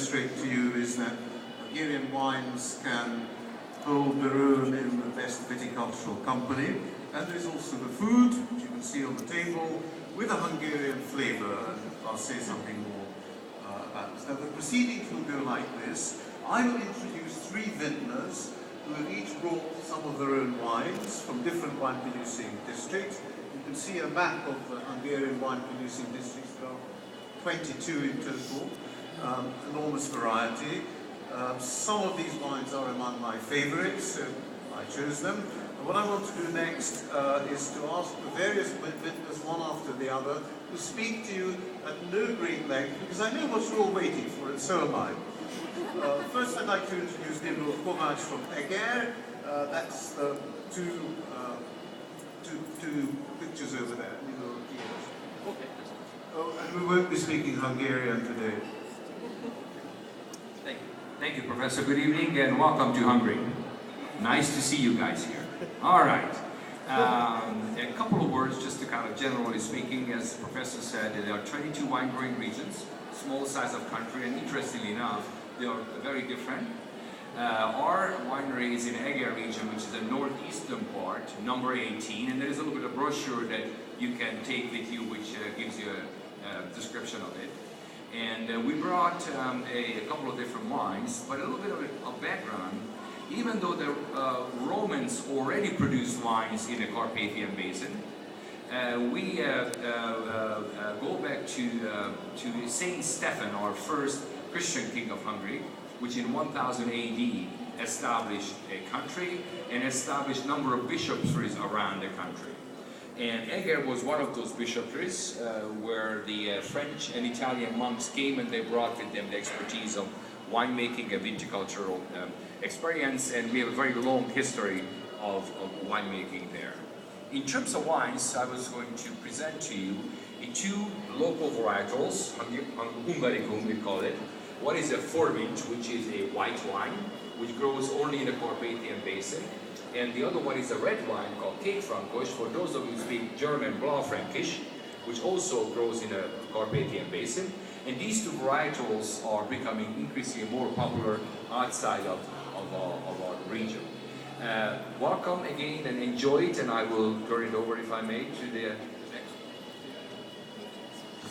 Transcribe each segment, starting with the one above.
demonstrate to you is that Hungarian wines can hold their own in the best viticultural company. And there is also the food, which you can see on the table, with a Hungarian flavour, and I'll say something more about this. Now the proceedings will go like this. I will introduce three vintners who have each brought some of their own wines from different wine-producing districts. You can see a map of the Hungarian wine-producing districts. There are 22 in total, enormous variety. Some of these wines are among my favourites, so I chose them. And what I want to do next is to ask the various vintners, one after the other, to speak to you at no great length, because I know what you're all waiting for, and so am I. First, I'd like to introduce Nimród Kovacs from Eger. That's the two pictures over there. Okay. Oh, and we won't be speaking Hungarian today. Thank you, Professor. Good evening and welcome to Hungary. Nice to see you guys here. All right. A couple of words, just to kind of generally speaking, as the Professor said, there are 22 wine growing regions, small size of country, and interestingly enough, they are very different. Our winery is in Eger region, which is the northeastern part, number 18, and there is a little bit of brochure that you can take with you, which gives you a description of it. And we brought a couple of different wines, but a little bit of background. Even though the Romans already produced wines in the Carpathian Basin, we go back to Saint Stephen, our first Christian king of Hungary, which in 1000 AD established a country and established a number of bishoprics around the country. And Eger was one of those bishoprics where the French and Italian monks came, and they brought with them the expertise of winemaking and viticultural experience, and we have a very long history of winemaking there. In terms of wines, I was going to present to you two local varietals, Hungaricum we call it. One is a Forvint, which is a white wine, which grows only in the Carpathian Basin. And the other one is a red wine called Kétfrankos, for those of you who speak German, Blaufränkisch, which also grows in the Carpathian Basin. And these two varietals are becoming increasingly more popular outside of our region. Welcome again and enjoy it, and I will turn it over, if I may, to the next.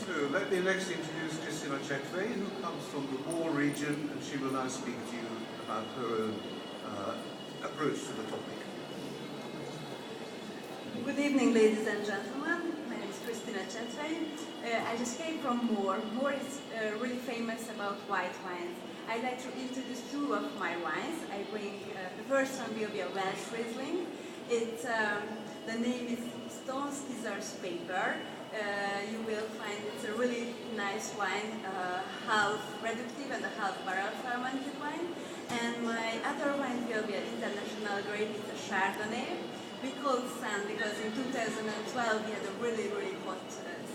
So let me next introduce Krisztina Csetvei, who comes from the Bor region, and she will now speak to you about her own approach to the topic. Good evening, ladies and gentlemen. My name is Krisztina Csetvei. I just came from Bor. Bor is really famous about white wines. I'd like to introduce two of my wines. I bring the first one will be a Welsh Riesling. The name is Stone Scissors Paper. You will find it's a really nice wine, half reductive and a half barrel fermented wine. And my other wine will be an international grade. It's a Chardonnay. We call it Sun because in 2012 we had a really, really hot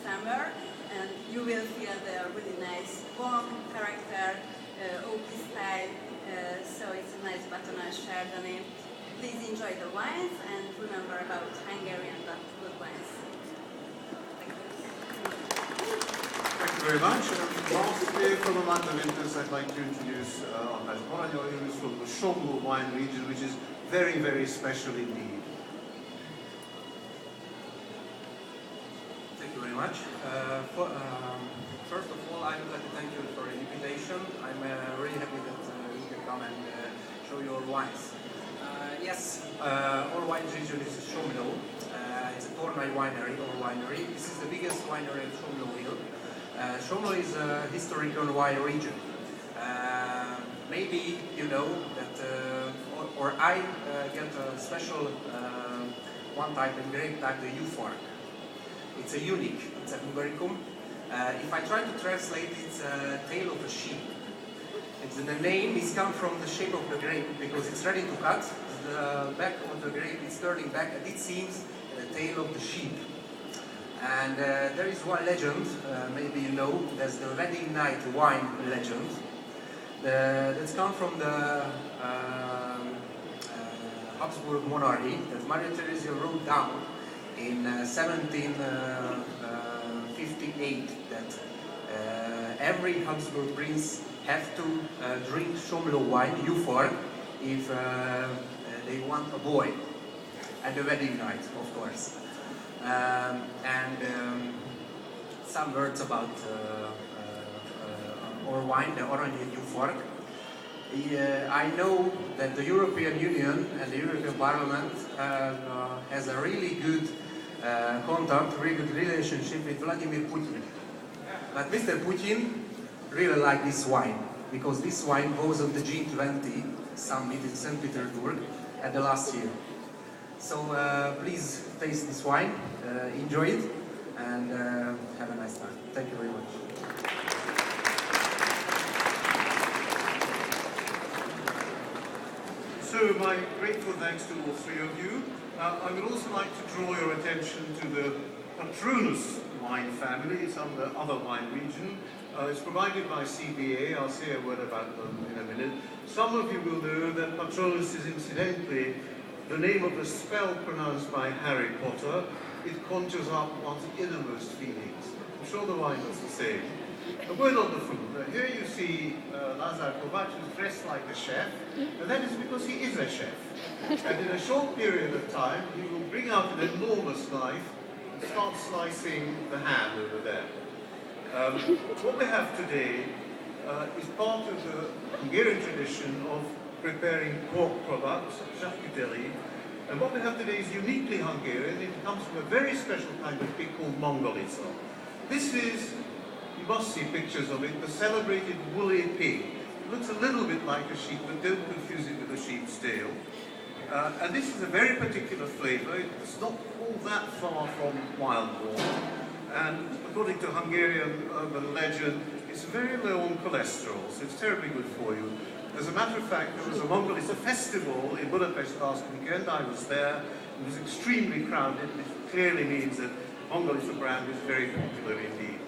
summer, and you will feel the really nice warm character, oaky style, so it's a nice buttonage Chardonnay. Please enjoy the wines and remember about Hungarian good wines. Thank you very much. Lastly, from among the vintners, I'd like to introduce Andras Baranyai, who is from the Somló wine region, which is very, very special indeed. Thank you very much. First of all, I would like to thank you for the invitation. I'm really happy that you can come and show your wines. Yes, our wine region is Somló. It's a Tornai winery, our winery. This is the biggest winery in Somlóville. Somló is a historical wine region. Maybe you know that, or I get a special one type of grape type, the Euphork. It's a unique, it's a Hungaricum. If I try to translate, it's a tail of a sheep. The name is come from the shape of the grape because it's ready to cut. The back of the grape is turning back, and it seems the tail of the sheep. And there is one legend, maybe you know, there's the wedding night wine legend. That's come from the Habsburg monarchy that Maria Theresa wrote down in 1758 that Every Habsburg prince have to drink Somlo wine, euphor, if they want a boy at the wedding night, of course. Some words about our wine, the Baranyai euphor. I know that the European Union and the European Parliament has a really good contact, really good relationship with Vladimir Putin. But Mr. Putin really likes this wine, because this wine goes on the G20 summit in St. Petersburg at the last year. So please taste this wine, enjoy it, and have a nice time. Thank you very much. So my grateful thanks to all three of you. I would also like to draw your attention to the Patronus wine family. It's on the other wine region. It's provided by CBA. I'll say a word about them in a minute. Some of you will know that Patronus is incidentally the name of a spell pronounced by Harry Potter. It conjures up one's innermost feelings. I'm sure the wine does the same. A word on the food. Here you see Lazar Kovacs, who's dressed like a chef, and that is because he is a chef. And in a short period of time, he will bring out an enormous knife and start slicing the ham over there. What we have today is part of the Hungarian tradition of preparing pork products, charcuterie. And what we have today is uniquely Hungarian. It comes from a very special kind of pig called mongolica. This is, you must see pictures of it, the celebrated woolly pig. It looks a little bit like a sheep, but don't confuse it with a sheep's tail. And this is a very particular flavor. It's not all that far from wild boar. And according to Hungarian urban legend, it's very low on cholesterol, so it's terribly good for you. As a matter of fact, there was a Mongolica festival in Budapest last weekend. I was there. It was extremely crowded, which clearly means that Mongolica brand is very popular indeed.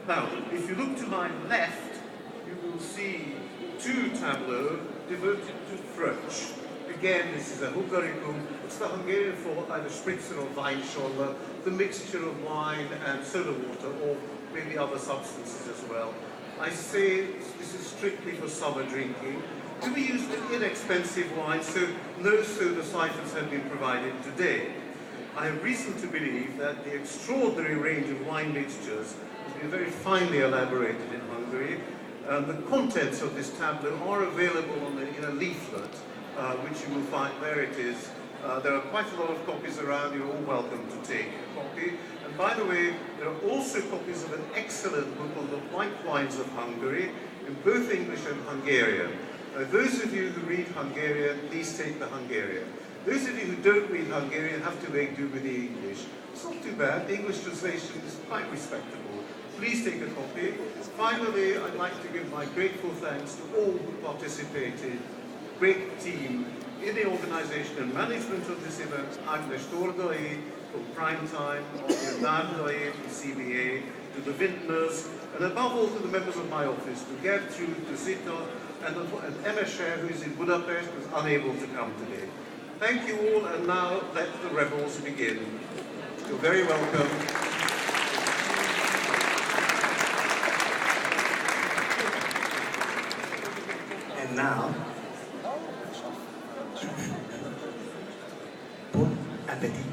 Now, if you look to my left, you will see two tableaux devoted to Fröccs. Again, this is a hukaricum. It's the Hungarian for either spritzer or Weinscholle, the mixture of wine and soda water, or maybe other substances as well. I say this is strictly for summer drinking. To be used with inexpensive wine, so no soda siphons have been provided today. I have reason to believe that the extraordinary range of wine mixtures has been very finely elaborated in Hungary. The contents of this tableau are available in a leaflet, which you will find, there it is. There are quite a lot of copies around. You're all welcome to take a copy. And by the way, there are also copies of an excellent book on the white wines of Hungary, in both English and Hungarian. Those of you who read Hungarian, please take the Hungarian. Those of you who don't read Hungarian have to make do with the English. It's not too bad. The English translation is quite respectable. Please take a copy. Finally, I'd like to give my grateful thanks to all who participated. Great team in the organization and management of this event. Agnes Tordai from Primetime, Nardai from CBA, to the vintners, and above all to the members of my office, to Gertrude, to Zita, and Emma Scher, who is in Budapest, was unable to come today. Thank you all, and now let the revels begin. You're very welcome. And now, bon appétit.